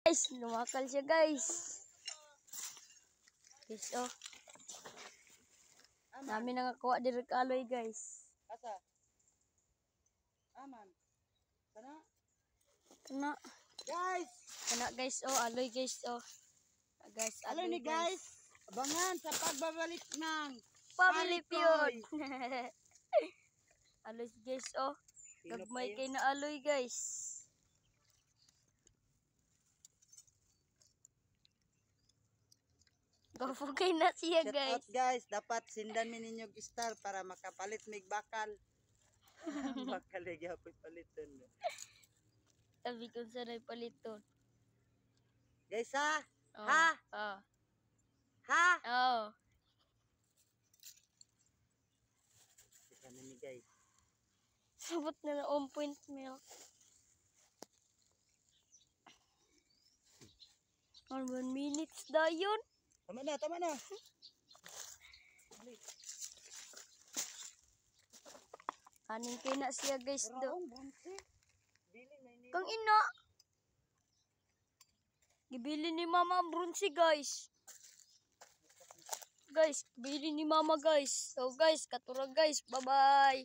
Guys, lumakal siya guys. Guys, oh. Namin nakakuha diri kaloy guys. Asa? Aman. Sana? Kana. Guys! Kana guys, oh. Aloy guys, oh. Guys, Hello aloy ni guys. Abangan sa pagbabalik ng Family Palikoy. Feud. Aloy guys, oh. Sino Gagmay pa yun? kay na aloy guys. Gafugay na siya Shout guys. out guys. Dapat sindan mi ninyo gistar para makapalit mig bakal. Bakal lagi apoy paliton. Sabi ko sanay paliton. Guys ha? Oh. Ha? Oh. Ha? Oh. Isa na ni guys. Sabot na on point milk. 1 minutes na yun. Tama na, tama na. Aning kay na siya guys do. Raong bronze. Bili na ini. Kang ina. Gibili ni mama ang bronze guys. Guys, bili ni mama guys. So guys, katura guys. Bye bye.